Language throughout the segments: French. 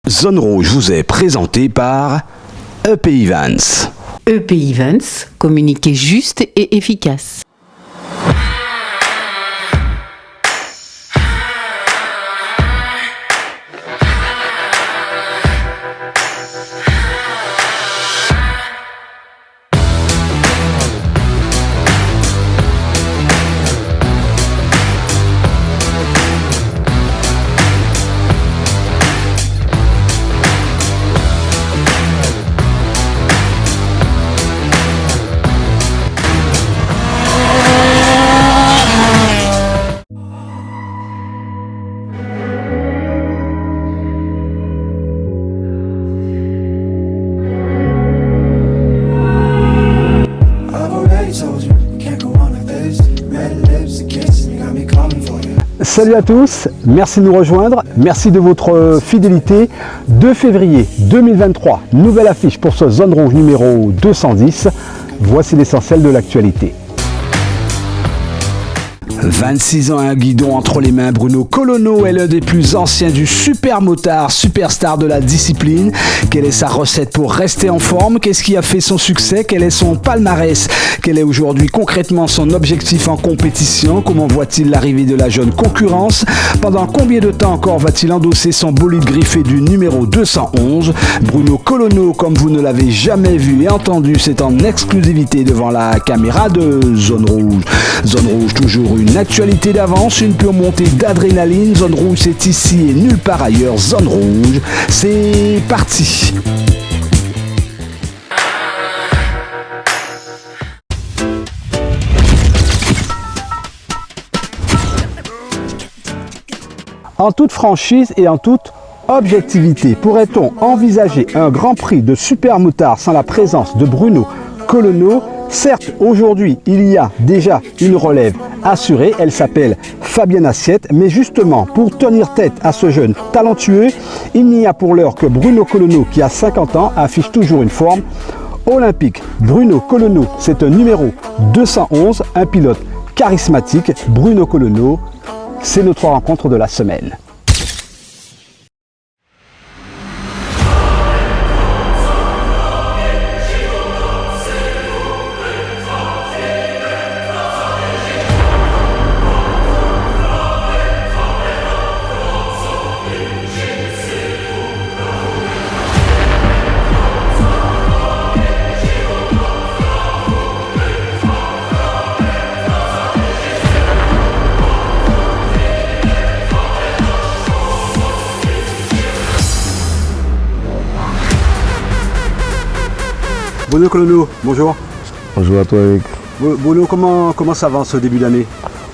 Zone Rouge vous est présenté par EP Events. EP Events, communiquer juste et efficace. Salut à tous, merci de nous rejoindre, merci de votre fidélité. 2 février 2023, nouvelle affiche pour ce Zone Rouge numéro 210. Voici l'essentiel de l'actualité. 26 ans et un guidon entre les mains, Bruno Colonneau est l'un des plus anciens du super motard, superstar de la discipline. Quelle est sa recette pour rester en forme? Qu'est-ce qui a fait son succès? Quel est son palmarès? Quel est aujourd'hui concrètement son objectif en compétition? Comment voit-il l'arrivée de la jeune concurrence? Pendant combien de temps encore va-t-il endosser son bolide griffé du numéro 211? Bruno Colonneau, comme vous ne l'avez jamais vu et entendu, c'est en exclusivité devant la caméra de Zone Rouge. Zone Rouge, toujours une actualité d'avance, une pure montée d'adrénaline. Zone Rouge, c'est ici et nulle part ailleurs. Zone Rouge, c'est parti. En toute franchise et en toute objectivité, pourrait-on envisager un grand prix de super motard sans la présence de Bruno Colonneau? Certes, aujourd'hui, il y a déjà une relève assurée, elle s'appelle Fabienne Assiette, mais justement, pour tenir tête à ce jeune talentueux, il n'y a pour l'heure que Bruno Colonneau qui a 50 ans, affiche toujours une forme olympique. Bruno Colonneau, c'est un numéro 211, un pilote charismatique. Bruno Colonneau, c'est notre rencontre de la semaine. Bruno Colonneau, bonjour. Bonjour à toi Eric. Bruno, comment ça va en ce début d'année?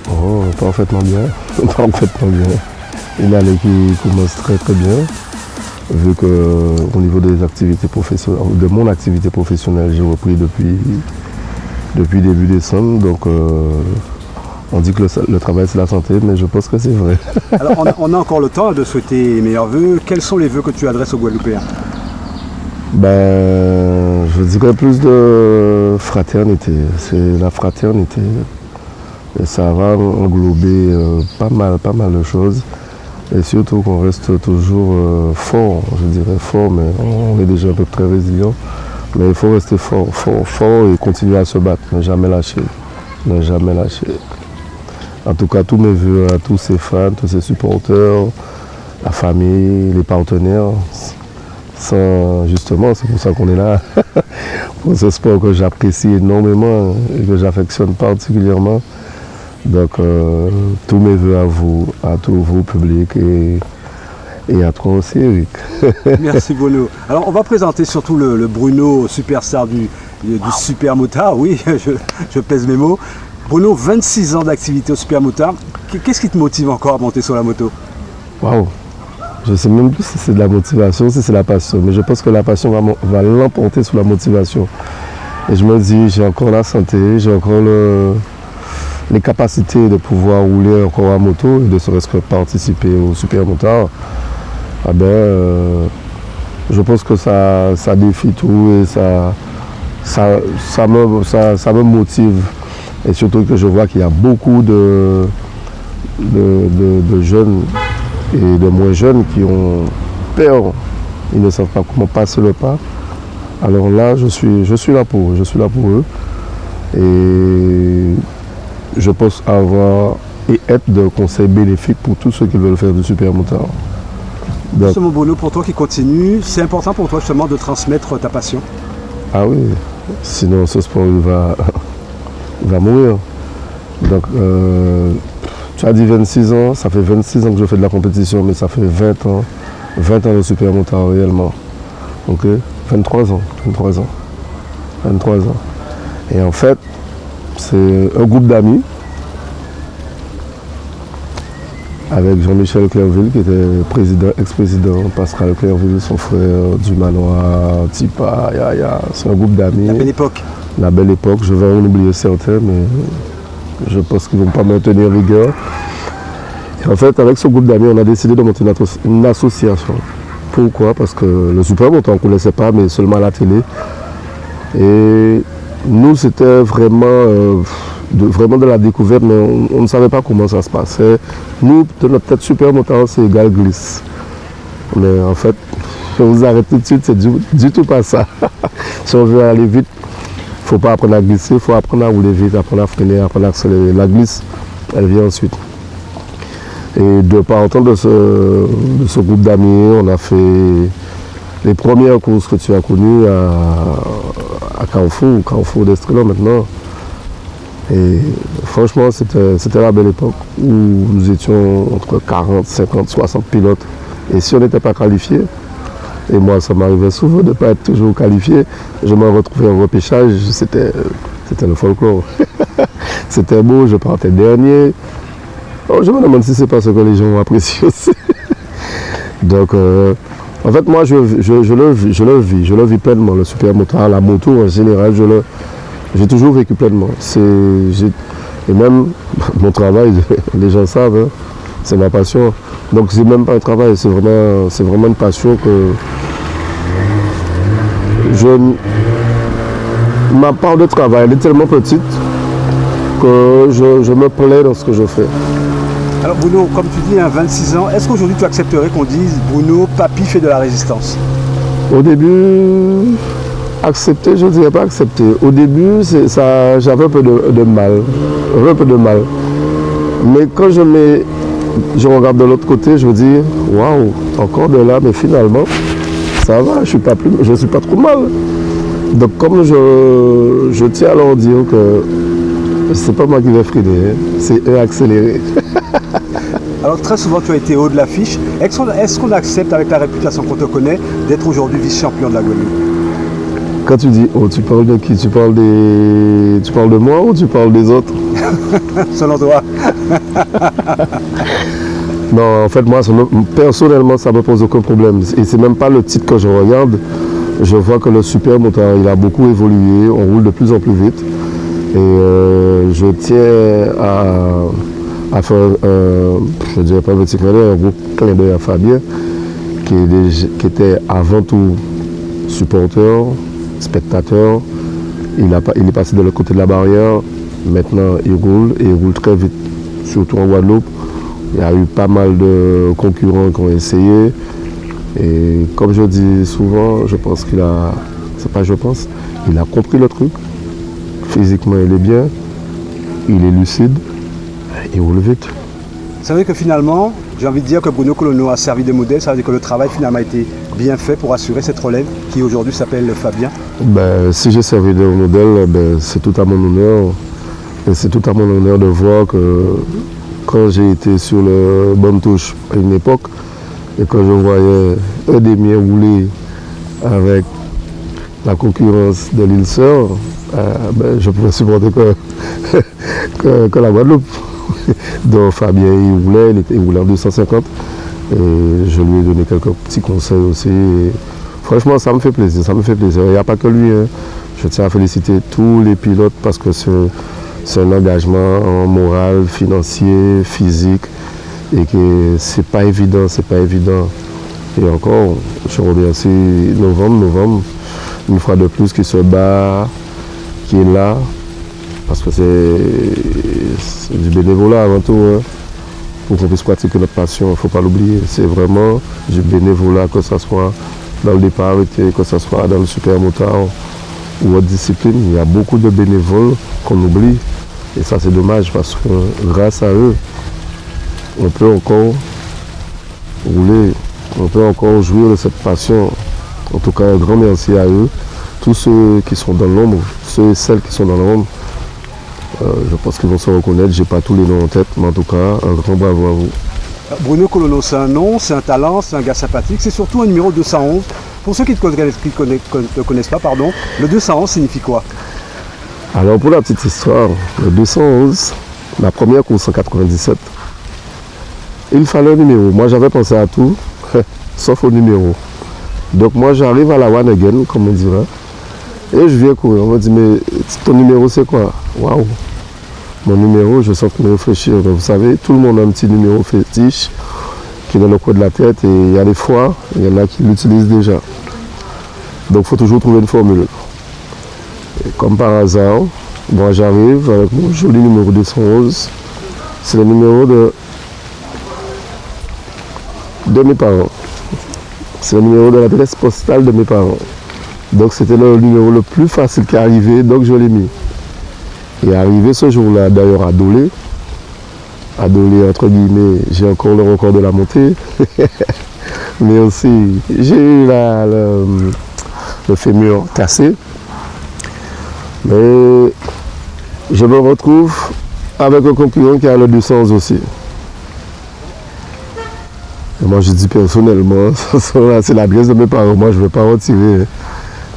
Oh, parfaitement bien. Parfaitement bien. Une année qui commence très très bien. Vu qu'au niveau des activités professionnelles, de mon activité professionnelle, j'ai repris depuis début décembre. Donc on dit que le travail c'est la santé, mais je pense que c'est vrai. Alors on a encore le temps de souhaiter les meilleurs vœux. Quels sont les vœux que tu adresses aux Guadeloupéens? Je dirais plus de fraternité. C'est la fraternité. Et ça va englober pas mal de choses. Et surtout qu'on reste toujours fort, je dirais fort, mais on est déjà un peu très résilient. Mais il faut rester fort et continuer à se battre, ne jamais lâcher. Ne jamais lâcher. En tout cas, tous mes vœux à tous ces fans, tous ces supporters, la famille, les partenaires. Justement, c'est pour ça qu'on est là, pour ce sport que j'apprécie énormément et que j'affectionne particulièrement. Donc, tous mes voeux à vous, à tous vos publics et à toi aussi, Eric. Merci Bruno. Alors, on va présenter surtout le Bruno, superstar du super motard. Oui, je pèse mes mots. Bruno, 26 ans d'activité au super motard. Qu'est-ce qui te motive encore à monter sur la moto? Waouh! Je ne sais même plus si c'est de la motivation, si c'est la passion, mais je pense que la passion va l'emporter sur la motivation. Et je me dis, j'ai encore la santé, j'ai encore les capacités de pouvoir rouler encore à moto et de serait-ce que participer au super motard. Je pense que ça défie tout et ça me motive. Et surtout que je vois qu'il y a beaucoup de jeunes et de moins jeunes qui ont peur ils ne savent pas comment passer le pas. Alors là, je suis là pour eux, eux. Et je pense avoir et être de conseils bénéfiques pour tous ceux qui veulent faire du supermotard. Justement, Bruno, pour toi qui continue, c'est important pour toi justement de transmettre ta passion? Ah oui, sinon ce sport il va mourir. Donc, tu as dit 26 ans, ça fait 26 ans que je fais de la compétition, mais ça fait 20 ans de supermotard réellement. Ok, 23 ans. Et en fait, c'est un groupe d'amis avec Jean-Michel Clerville qui était ex-président, Pascal Clerville, son frère, du manoir, Tipa, Yaya. C'est un groupe d'amis. La belle époque. La belle époque, je vais en oublier certains, mais je pense qu'ils ne vont pas me tenir rigueur. Et en fait, avec ce groupe d'amis, on a décidé de monter une association. Pourquoi? Parce que le supermotard, on ne connaissait pas, mais seulement à la télé. Et nous, c'était vraiment de la découverte, mais on ne savait pas comment ça se passait. Nous, de notre tête, supermotard, c'est égal glisse. Mais en fait, je vous arrête tout de suite, c'est du tout pas ça. Si on veut aller vite, il ne faut pas apprendre à glisser, il faut apprendre à rouler vite, apprendre à freiner, apprendre à accélérer. La glisse, elle vient ensuite. Et de partant de ce groupe d'amis, on a fait les premières courses que tu as connues à Carrefour d'Estrela maintenant. Et franchement, c'était la belle époque où nous étions entre 40, 50, 60 pilotes. Et si on n'était pas qualifié, et moi ça m'arrivait souvent de ne pas être toujours qualifié, je me retrouvais en repêchage, c'était le folklore. C'était beau, je partais dernier. Oh, je me demande si c'est parce que les gens ont apprécié aussi. Donc, en fait, moi, je le vis pleinement, le supermotard, la moto en général, j'ai toujours vécu pleinement. Et même mon travail, les gens savent, hein, c'est ma passion. Donc, c'est même pas un travail, c'est vraiment une passion que ma part de travail, elle est tellement petite que je me plais dans ce que je fais. Alors Bruno, comme tu dis, 26 ans, est-ce qu'aujourd'hui tu accepterais qu'on dise Bruno, papy fait de la résistance? Au début, accepter, je ne dirais pas accepter. Au début, j'avais un peu de mal. Mais quand je regarde de l'autre côté, je me dis, waouh, encore de là, mais finalement, ça va, je ne suis pas trop mal. Donc comme je tiens à leur dire que c'est pas moi qui vais freiner, c'est eux accélérer. Alors très souvent tu as été haut de l'affiche. Est-ce qu'on accepte avec la réputation qu'on te connaît d'être aujourd'hui vice-champion de la Guadeloupe? Quand tu dis oh, tu parles de qui? Tu parles de moi ou tu parles des autres? Selon toi? Non, en fait moi personnellement ça ne me pose aucun problème. Et c'est même pas le titre que je regarde. Je vois que le supermotard il a beaucoup évolué, on roule de plus en plus vite. Et je tiens à faire je dirais pas un petit clin d'œil, un gros clin d'œil à Fabien, qui était avant tout supporter, spectateur. Il est passé de l'autre côté de la barrière, maintenant il roule très vite, surtout en Guadeloupe. Il y a eu pas mal de concurrents qui ont essayé. Et comme je dis souvent, je pense il a compris le truc. Physiquement, il est bien, il est lucide, il roule vite. Ça veut dire que finalement, j'ai envie de dire que Bruno Colono a servi de modèle, ça veut dire que le travail finalement a été bien fait pour assurer cette relève qui aujourd'hui s'appelle Fabien. Si j'ai servi de modèle, c'est tout à mon honneur. Et c'est tout à mon honneur de voir que quand j'ai été sur le Bonne Touche à une époque, et quand je voyais un des miens rouler avec la concurrence de l'île Sœur, je pouvais supporter que la Guadeloupe. Donc Fabien, il roulait en 250 et je lui ai donné quelques petits conseils aussi. Et franchement, ça me fait plaisir, Il n'y a pas que lui, hein. Je tiens à féliciter tous les pilotes parce que c'est un engagement moral, financier, physique et que c'est pas évident. Et encore, je remercie Novembre, une fois de plus qui se bat, qui est là, parce que c'est du bénévolat avant tout, hein, pour qu'on puisse pratiquer notre passion, il ne faut pas l'oublier. C'est vraiment du bénévolat, que ce soit dans le départ, que ce soit dans le supermotard ou autre discipline. Il y a beaucoup de bénévoles qu'on oublie. Et ça, c'est dommage parce que grâce à eux, on peut encore rouler, on peut encore jouir de cette passion. En tout cas, un grand merci à eux. Tous ceux qui sont dans l'ombre, ceux et celles qui sont dans l'ombre, je pense qu'ils vont se reconnaître. Je n'ai pas tous les noms en tête, mais en tout cas, un grand bravo à vous. Bruno Colono, c'est un nom, c'est un talent, c'est un gars sympathique. C'est surtout un numéro 211. Pour ceux qui ne connaissent pas, pardon, le 211 signifie quoi? Alors pour la petite histoire, le 211, la première course en 97, il fallait un numéro. Moi j'avais pensé à tout, sauf au numéro. Donc moi j'arrive à la one again, comme on dirait, et je viens courir. On me dit, mais ton numéro c'est quoi? Waouh! Mon numéro, je sens que me réfléchir. Donc, vous savez, tout le monde a un petit numéro fétiche qui est dans le coin de la tête, et il y a des fois, il y en a qui l'utilisent déjà. Donc il faut toujours trouver une formule. Et comme par hasard, moi j'arrive avec mon joli numéro 211. C'est le numéro de mes parents. C'est le numéro de l'adresse postale de mes parents. Donc c'était le numéro le plus facile qui est arrivé, donc je l'ai mis. Et arrivé ce jour-là, d'ailleurs à Dolé, entre guillemets, j'ai encore le record de la montée. Mais aussi, j'ai eu le fémur cassé. Mais je me retrouve avec un concurrent qui a le 211 aussi. Et moi je dis personnellement, c'est l'adresse de mes parents, moi je ne vais pas retirer.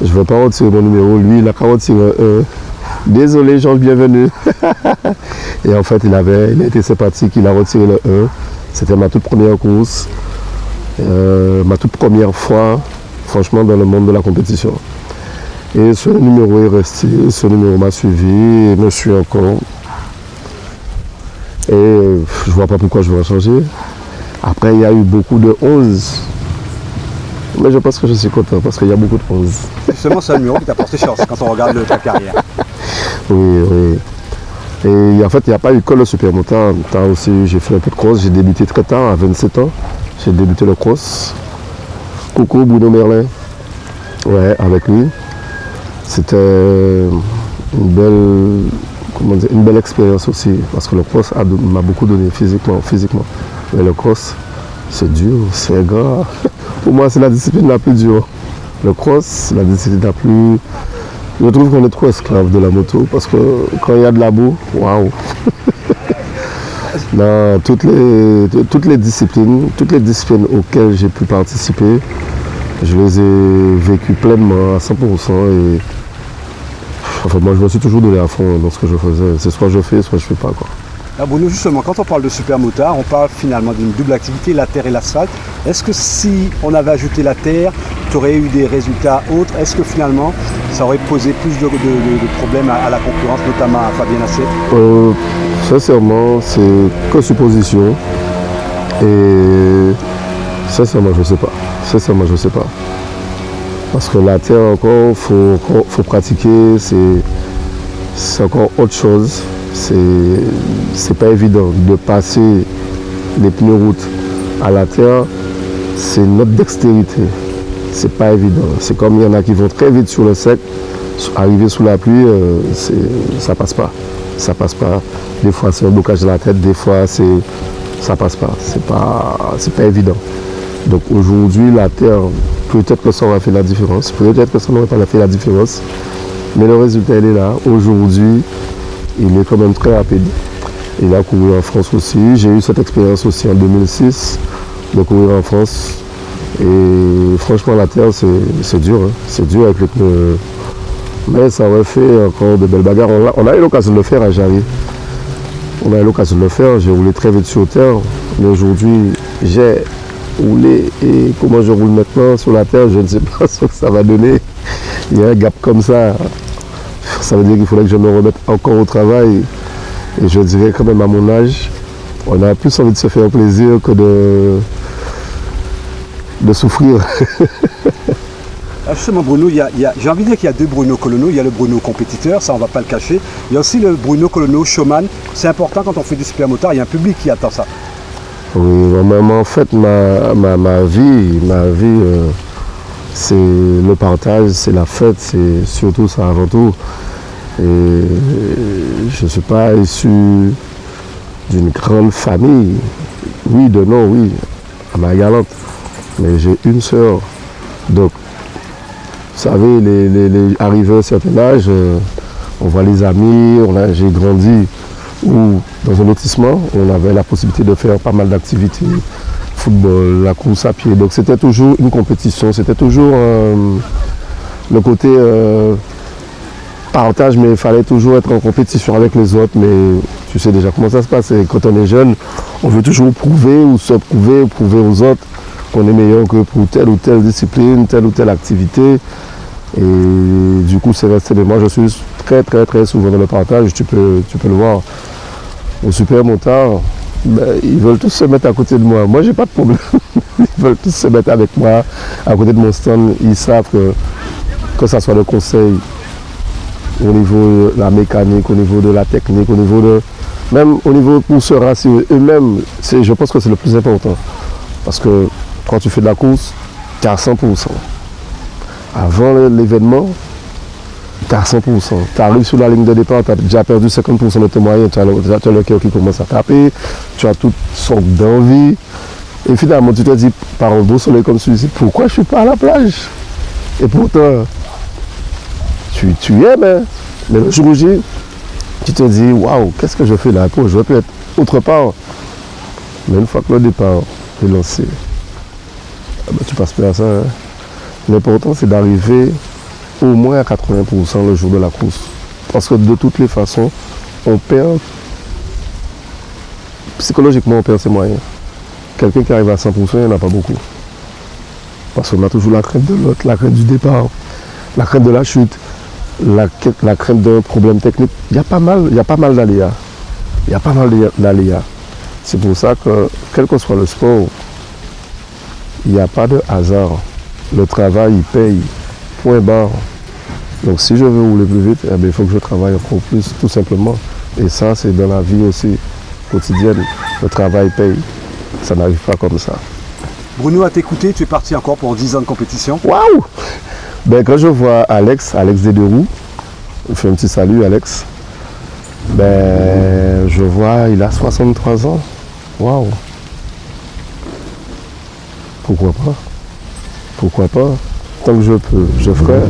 Je ne vais pas retirer mon numéro, lui il a qu'à retirer un. Désolé Jean, bienvenue. Et en fait il a été sympathique, il a retiré le 1. C'était ma toute première course, ma toute première fois, franchement, dans le monde de la compétition. Et ce numéro est resté, ce numéro m'a suivi et me suit encore. Et je ne vois pas pourquoi je vais en changer. Après, il y a eu beaucoup de 11. Mais je pense que je suis content parce qu'il y a beaucoup de 11. Justement, c'est un numéro qui t'a porté chance quand on regarde ta carrière. Oui, oui. Et en fait, il n'y a pas eu que le supermotard. J'ai fait un peu de cross. J'ai débuté très tard, à 27 ans. J'ai débuté le cross. Coucou Bruno Merlin. Ouais, avec lui. C'était une belle expérience aussi. Parce que le cross m'a beaucoup donné physiquement. Mais le cross, c'est dur, c'est gras. Pour moi, c'est la discipline la plus dure. Le cross, c'est la discipline la plus... Je trouve qu'on est trop esclave de la moto parce que quand il y a de la boue, waouh. Dans toutes les disciplines auxquelles j'ai pu participer, je les ai vécues pleinement à 100%. Et enfin, moi, je me suis toujours donné à fond dans ce que je faisais. C'est soit je fais, soit je fais pas, quoi. Alors Bruno, justement, quand on parle de supermotard, on parle finalement d'une double activité, la terre et l'asphalte. Est-ce que si on avait ajouté la terre, tu aurais eu des résultats autres? Est-ce que finalement, ça aurait posé plus de problèmes à la concurrence, notamment à Fabien Assé? Sincèrement, c'est que supposition. Et sincèrement, je ne sais pas. Parce que la terre encore, faut pratiquer, c'est encore autre chose. C'est pas évident de passer les pneus route à la terre, c'est notre dextérité. C'est pas évident. C'est comme il y en a qui vont très vite sur le sec, arriver sous la pluie, ça passe pas. Ça passe pas. Des fois c'est un blocage de la tête, des fois ça passe pas. C'est pas évident. Donc aujourd'hui la terre, peut-être que ça aurait fait la différence, peut-être que ça n'aurait pas fait la différence, mais le résultat il est là. Aujourd'hui, il est quand même très rapide. Il a couru en France aussi. J'ai eu cette expérience aussi en 2006 de courir en France. Et franchement, la terre, c'est dur. Hein. C'est dur avec les pneus. Mais ça aurait fait encore de belles bagarres. On a eu l'occasion de le faire à Jarry. On a eu l'occasion de le faire. J'ai roulé très vite sur terre. Mais aujourd'hui, j'ai roulé. Et comment je roule maintenant sur la terre, je ne sais pas ce que ça va donner. Il y a un gap comme ça. Ça veut dire qu'il faudrait que je me remette encore au travail. Et je dirais quand même à mon âge, on a plus envie de se faire plaisir que de souffrir. Justement Bruno, j'ai envie de dire qu'il y a deux Bruno Colono. Il y a le Bruno compétiteur, ça on ne va pas le cacher. Il y a aussi le Bruno Colono showman. C'est important quand on fait du supermotard, il y a un public qui attend ça. Oui, en fait ma vie c'est le partage, c'est la fête, c'est surtout ça avant tout. Et je ne suis pas issu d'une grande famille. Oui, de nom, oui, à ma galante. Mais j'ai une sœur. Donc, vous savez, arrivé à un certain âge, on voit les amis, j'ai grandi dans un lotissement, on avait la possibilité de faire pas mal d'activités, football, la course à pied. Donc c'était toujours une compétition, c'était toujours le côté partage, mais il fallait toujours être en compétition avec les autres. Mais tu sais déjà comment ça se passe. Et quand on est jeune, on veut toujours prouver ou se prouver, prouver aux autres qu'on est meilleur que pour telle ou telle discipline, telle ou telle activité. Et du coup, c'est resté. Mais moi, je suis très, très, très souvent dans le partage. Tu peux le voir. Au super motard, ils veulent tous se mettre à côté de moi. Moi, j'ai pas de problème. Ils veulent tous se mettre avec moi à côté de mon stand. Ils savent que ça soit le conseil au niveau de la mécanique, au niveau de la technique, même au niveau pour se rassurer eux-mêmes, je pense que c'est le plus important. Parce que quand tu fais de la course, tu es à 100%. Avant l'événement, tu es à 100%. Tu arrives sur la ligne de départ, tu as déjà perdu 50% de tes moyens, tu as le cœur qui commence à taper, tu as toutes sortes d'envies. Et finalement, tu te dis, par un beau soleil comme celui-ci, pourquoi je ne suis pas à la plage? Et pourtant, tu y es, mais le jour J, tu te dis, waouh, qu'est-ce que je fais là? Je vais peut-être autre part. Mais une fois que le départ est lancé, tu passes plus à ça. Hein. L'important, c'est d'arriver au moins à 80% le jour de la course. Parce que de toutes les façons, on perd, psychologiquement, on perd ses moyens. Quelqu'un qui arrive à 100%, il n'y en a pas beaucoup. Parce qu'on a toujours la crainte de l'autre, la crainte du départ, la crainte de la chute, la crainte d'un problème technique. Il y a pas mal d'aléas. C'est pour ça que, quel que soit le sport, il n'y a pas de hasard. Le travail, il paye. Point barre. Donc si je veux rouler plus vite, il faut que je travaille encore plus, tout simplement. Et ça, c'est dans la vie aussi quotidienne. Le travail paye. Ça n'arrive pas comme ça. Bruno, à t'écouter, tu es parti encore pour 10 ans de compétition. Waouh! Quand je vois Alex des Deux Roues, je fais un petit salut, Alex. Je vois, il a 63 ans. Waouh! Pourquoi pas? Tant que je peux, je ferai.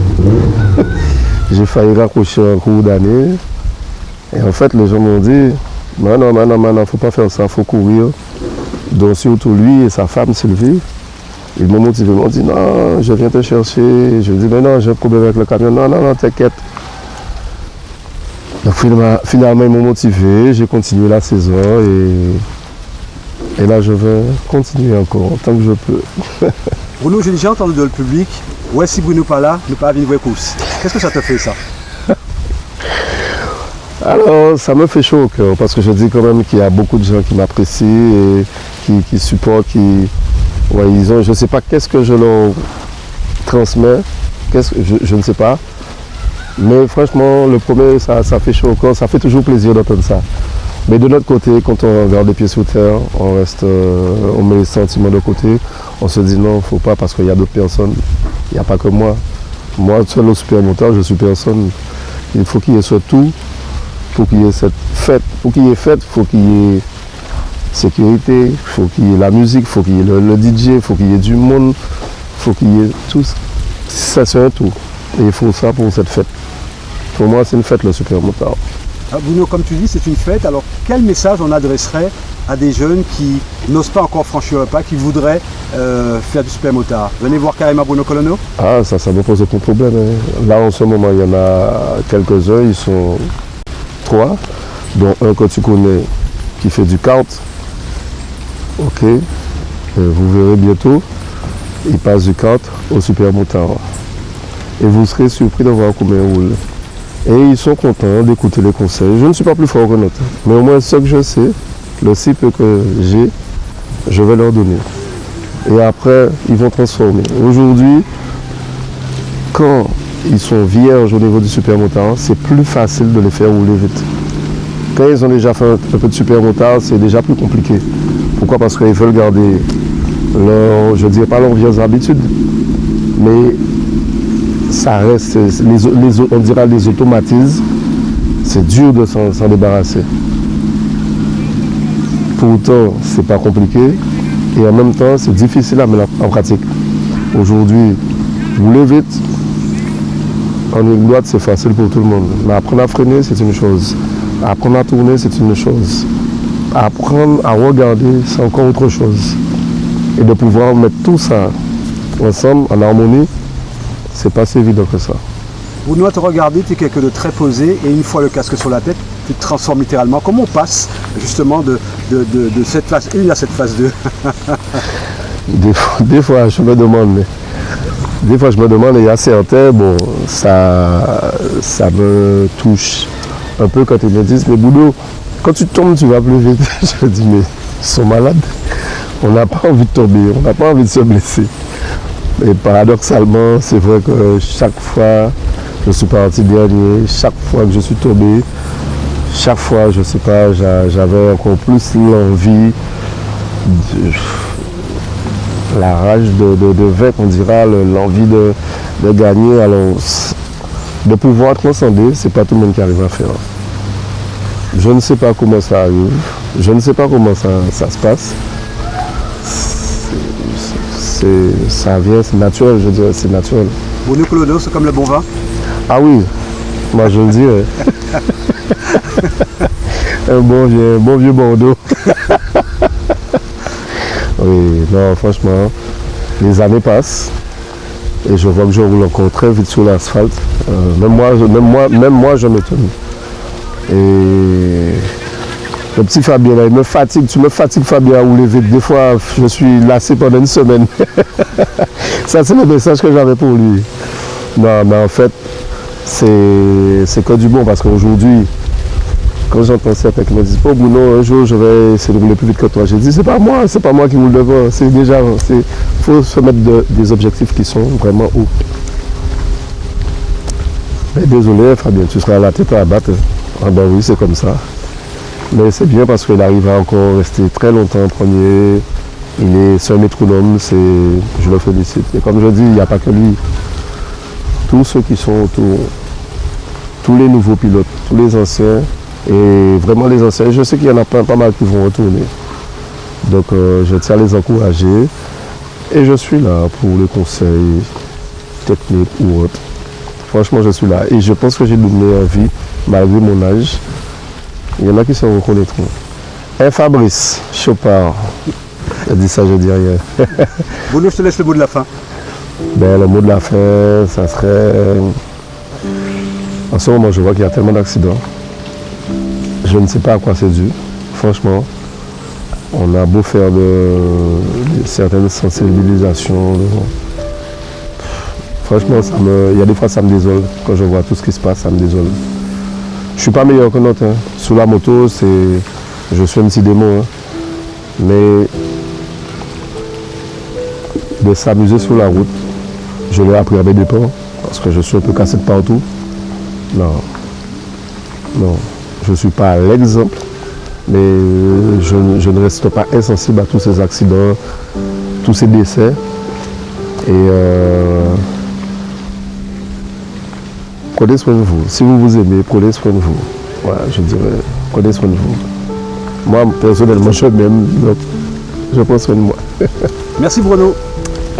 J'ai failli raccrocher un cours d'année. Et en fait, les gens m'ont dit, non, faut pas faire ça, faut courir. Donc surtout lui et sa femme Sylvie, ils m'ont motivé, ils m'ont dit, non, je viens te chercher. Je dis, mais non, j'ai un problème avec le camion. Non, t'inquiète. Donc finalement, ils m'ont motivé, j'ai continué la saison et là, je vais continuer encore, tant que je peux. Bruno, j'ai déjà entendu dans le public, ouais, si Bruno pas là, ne pas venir voir course. Qu'est-ce que ça te fait, ça? Alors, ça me fait chaud au cœur, parce que je dis quand même qu'il y a beaucoup de gens qui m'apprécient et qui supportent, je ne sais pas qu'est-ce que je leur transmets, je ne sais pas. Mais franchement, le premier, ça fait chaud au cœur, ça fait toujours plaisir d'entendre ça. Mais de notre côté, quand on regarde les pieds sous terre, on met les sentiments de côté, on se dit non, il ne faut pas parce qu'il y a d'autres personnes, il n'y a pas que moi. Moi, seul au super motard, je suis personne. Il faut qu'il y ait surtout, pour qu'il y ait cette fête. Pour qu'il y ait fête, il faut qu'il y ait sécurité, il faut qu'il y ait la musique, il faut qu'il y ait le DJ, il faut qu'il y ait du monde, il faut qu'il y ait tout. Ça, c'est un tout. Et il faut ça pour cette fête. Pour moi, c'est une fête, le super motard. Bruno, comme tu dis, c'est une fête. Alors, quel message on adresserait à des jeunes qui n'osent pas encore franchir le pas, qui voudraient faire du super motard? Venez voir carrément Bruno Colonneau. Ah, ça me pose aucun problème. Hein. Là, en ce moment, il y en a quelques-uns, ils sont 3, dont un que tu connais qui fait du kart. Ok. Vous verrez bientôt, il passe du kart au super motard. Et vous serez surpris de voir comment il roule. Et ils sont contents d'écouter les conseils. Je ne suis pas plus fort que l'autre. Mais au moins ce que je sais, le si peu que j'ai, je vais leur donner. Et après, ils vont transformer. Aujourd'hui, quand ils sont vierges au niveau du super motard, c'est plus facile de les faire rouler vite. Quand ils ont déjà fait un peu de super motard, c'est déjà plus compliqué. Pourquoi? Parce qu'ils veulent garder leur, je ne dirais pas leurs vieilles habitudes, Mais ça reste, on dira les automatismes, c'est dur de s'en débarrasser. Pourtant, c'est pas compliqué et en même temps, c'est difficile à mettre en pratique. Aujourd'hui, rouler vite, en ligne droite, c'est facile pour tout le monde. Mais apprendre à freiner, c'est une chose. Apprendre à tourner, c'est une chose. Apprendre à regarder, c'est encore autre chose. Et de pouvoir mettre tout ça ensemble, en harmonie, c'est pas si évident que ça. Bruno, à te regarder, tu es quelqu'un de très posé et une fois le casque sur la tête, tu te transformes littéralement. Comment on passe justement de cette phase 1 à cette phase 2? Des fois, je me demande, et il y a certains, bon, ça me touche un peu quand ils me disent, mais Bruno, quand tu tombes, tu vas plus vite. Je me dis, mais ils sont malades. On n'a pas envie de tomber, on n'a pas envie de se blesser. Et paradoxalement, c'est vrai que chaque fois, je suis parti dernier, chaque fois que je suis tombé, chaque fois, je sais pas, j'avais encore plus l'envie, la rage de vaincre, on dira, l'envie de gagner. Alors, de pouvoir transcender, c'est pas tout le monde qui arrive à faire. Je ne sais pas comment ça arrive, je ne sais pas comment ça se passe. Ça vient, c'est naturel, je dirais, c'est naturel. Bruno Colono, c'est comme le bon vin? Ah oui, moi je le dirais. Un bon vieux Bordeaux. Oui, non, franchement, les années passent et je vois que je roule encore très vite sur l'asphalte. Même moi, je m'étonne. Et le petit Fabien, là, il me fatigue. Tu me fatigues, Fabien, à rouler vite. Des fois, je suis lassé pendant une semaine. Ça, c'est le message que j'avais pour lui. Non, mais en fait, c'est que du bon parce qu'aujourd'hui, quand j'entends certains qui me disent, oh Bruno, un jour je vais essayer de rouler plus vite que toi. J'ai dit, c'est pas moi qui roule devant. C'est déjà, faut se mettre des objectifs qui sont vraiment hauts. Mais désolé, Fabien, tu seras à la tête à abattre. Ah ben oui, c'est comme ça. Mais c'est bien parce qu'il arrive à encore rester très longtemps en premier. Il est sur un métronome, je le félicite. Et comme je dis, il n'y a pas que lui. Tous ceux qui sont autour, tous les nouveaux pilotes, tous les anciens, et vraiment les anciens, je sais qu'il y en a pas mal qui vont retourner. Donc je tiens à les encourager. Et je suis là pour les conseils techniques ou autres. Franchement, je suis là. Et je pense que j'ai donné envie, malgré mon âge. Il y en a qui se reconnaîtront. Et Fabrice Chopard, je dis ça, je dis rien. Bruno, je te laisse le mot de la fin. Ben, le mot de la fin, ça serait... En ce moment, je vois qu'il y a tellement d'accidents. Je ne sais pas à quoi c'est dû. Franchement, on a beau faire de certaines sensibilisations. Franchement, il y a des fois, ça me désole. Quand je vois tout ce qui se passe, ça me désole. Je ne suis pas meilleur que l'autre. Hein. Sous la moto, je suis un petit démon. Hein. Mais de s'amuser sur la route, je l'ai appris à mes dépens, parce que je suis un peu cassé de partout. Non, je ne suis pas l'exemple, mais je ne reste pas insensible à tous ces accidents, tous ces décès. Et prenez soin de vous. Si vous vous aimez, prenez soin de vous. Voilà, je dirais, prenez soin de vous. Moi, personnellement, je m'aime, donc je prends soin de moi. Merci Bruno.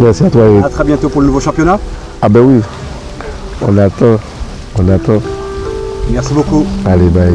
Merci à toi, Eric. À très bientôt pour le nouveau championnat. Ah ben oui, on attend. Merci beaucoup. Allez, bye.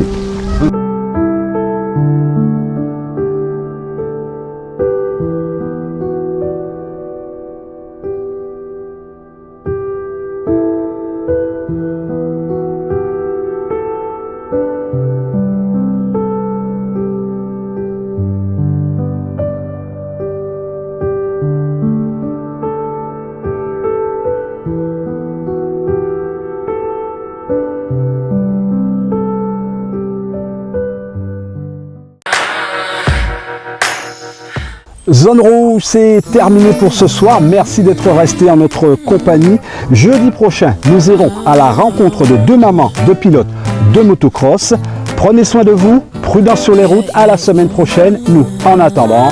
Zone Rouge, c'est terminé pour ce soir. Merci d'être resté en notre compagnie. Jeudi prochain, nous irons à la rencontre de deux mamans, deux pilotes de motocross. Prenez soin de vous, prudence sur les routes. À la semaine prochaine. Nous, en attendant,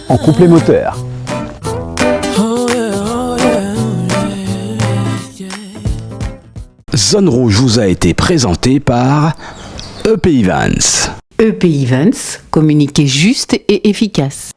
on coupe les moteurs. Oh yeah, oh yeah, oh yeah. Zone Rouge vous a été présenté par EP Events. EP Events, communiquer juste et efficace.